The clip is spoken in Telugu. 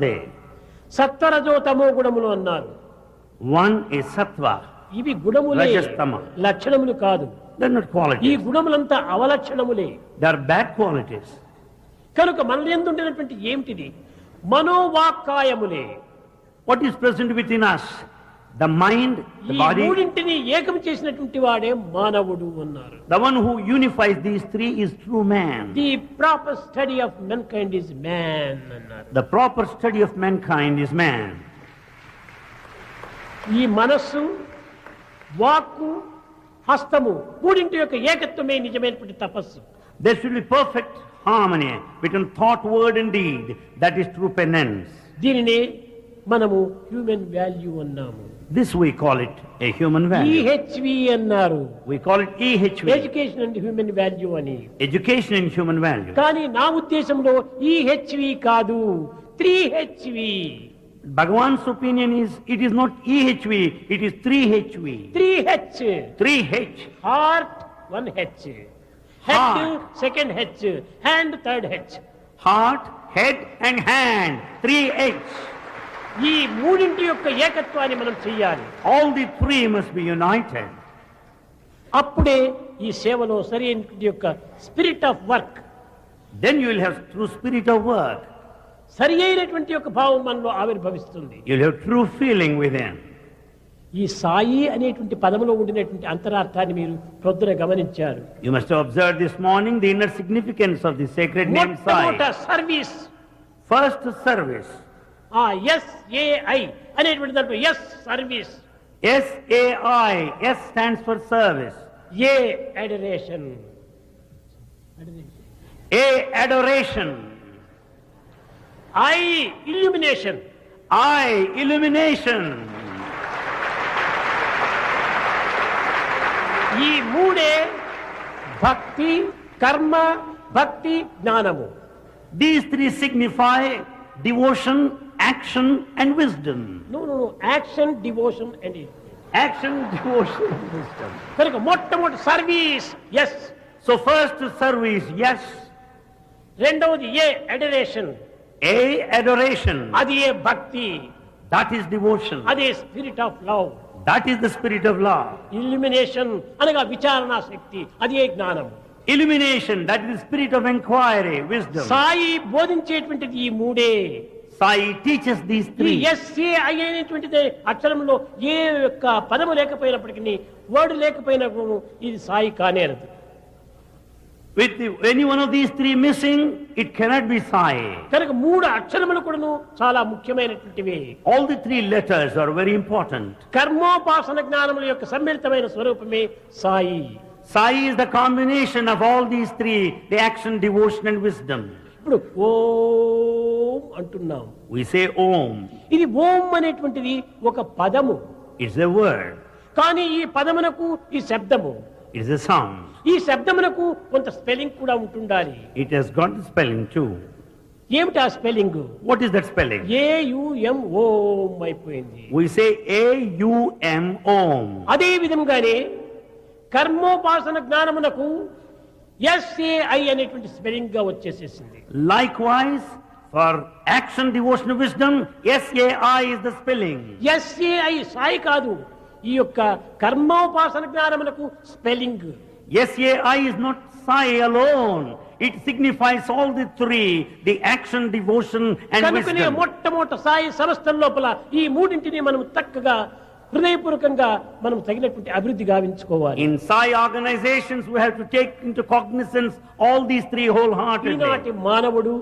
They. సత్వరజో తమో గుణములు అన్నారు. One is sattva, ఇవి గుణములే, రజస్తమ. లక్షణములు కాదు. They are not ఈ qualities. గుణములంతా అవలక్షణములే. They are bad qualities. కనుక మనలో ఎందుండేటువంటి ఏమిటిది? మనోవాక్కాయములే. What is present within us? The mind, the ఈ body. మూడింటిని ఏకం చేసినటువంటి వాడే మానవుడు అన్నారు. The one who unifies these three is true man. The proper study of mankind is man అన్నారు. The proper study of mankind is man. ఈ మనస్సు, వాక్కు, హస్తము మూడింటి యొక్క ఏకత్వమే నిజమైనటువంటి తపస్సు. There should be perfect harmony between thought, word and deed. That is true penance. దీనినే మనము హ్యూమన్ వాల్యూ అన్నాము. This we call it a human value. EHV అన్నారు. We call it EHV. Education and human value అని. Education and human value. కానీ నా ఉద్దేశంలో ఈహెచ్వి కాదు, 3HV. Bhagavan's opinion is, it is not EHV, it is 3HV. 3H. 3H. Heart 1H. Head Heart. Second H. Hand third H. Heart, head and hand. 3H. ఈ మూడింటి యొక్క ఏకత్వాన్ని మనం చెయ్యాలి. All the three must be united. అప్పుడే ఈ సేవలో సరి అయినటువంటి యొక్క spirit of work, Then you will have true spirit of work. సరి అయినటువంటి యొక్క భావం మనలో ఆవిర్భవిస్తుంది. You will have true feeling within. ఈ సాయి అనేటువంటి పదములో ఉండినటువంటి అంతరార్థాన్ని మీరు ప్రొద్దున గమనించారు. You must have observed this morning the inner significance of the sacred name మొట్టమొదట Sai. సర్వీస్. First service. ఆ SAI అనేటువంటి దాంట్లో S service, SAI. S stands for service. A adoration, A adoration. I illumination. I illumination. ఈ మూడే భక్తి, కర్మ, భక్తి, జ్ఞానము. These three signify devotion, action and wisdom. No action, devotion and Action, devotion and wisdom. కనుక మొట్టమొదటి service S, So first service, yes. రెండవది ఏ అడరేషన్, A adoration. అది ఏ భక్తి, That is devotion. అదే spirit of love. That is the spirit of love. Illumination అనగా విచారణా శక్తి, అది ఏ జ్ఞానం. Illumination, that is the spirit of inquiry, wisdom. Sai బోధించేటువంటిది ఈ మూడే. Sai teaches these ఈ three. SAI అనేటువంటిది అక్షరంలో ఏ యొక్క పదము లేకపోయినప్పటికీ, వర్డ్ లేకపోయినా ఇది Sai కానేరదు. With any one of these three missing, it cannot be Sai. కనుక మూడు అక్షరములు కూడాను చాలా ముఖ్యమైనటువంటివి. All the three letters are very important. కర్మోపాసన జ్ఞానముల యొక్క సమ్మిళితమైన స్వరూపమే Sai. Sai is the combination of all these three, the action, devotion and wisdom. ఇప్పుడు ఓం అంటున్నాం. We say Om. ఇది ఓం అనేటువంటిది ఒక పదము. It's a word. కానీ ఈ పదమునకు ఈ శబ్దము, It's a sound. ఈ శబ్దమునకు కొంత స్పెల్లింగ్ కూడా ఉంటుండాలి. It has got the spelling too. ఏమిటి ఆ spelling? What is that spelling? AUM ఓం అయిపోయింది. We say AUM Om. అదే విధంగానే కర్మోపాసన జ్ఞానమునకు SAI అనేటువంటి స్పెల్లింగ్ గా వచ్చేసేసింది. Likewise, for action, devotion and wisdom, SAI is the spelling. SAI Sai కాదు, ఈ యొక్క కర్మోపాసన జ్ఞానమునకు spelling. SAI is not Sai alone. It signifies all the three, the action, devotion and కనుకనే wisdom. మొట్టమొదటి సాయి సంస్థల లోపల ఈ మూడింటిని మనం చక్కగా హృదయపూర్వకంగా మనం తగినటువంటి అభివృద్ధి గావించుకోవాలి. In Sai organizations, we have to take into cognizance all these three wholeheartedly. ఈనాటి మానవుడు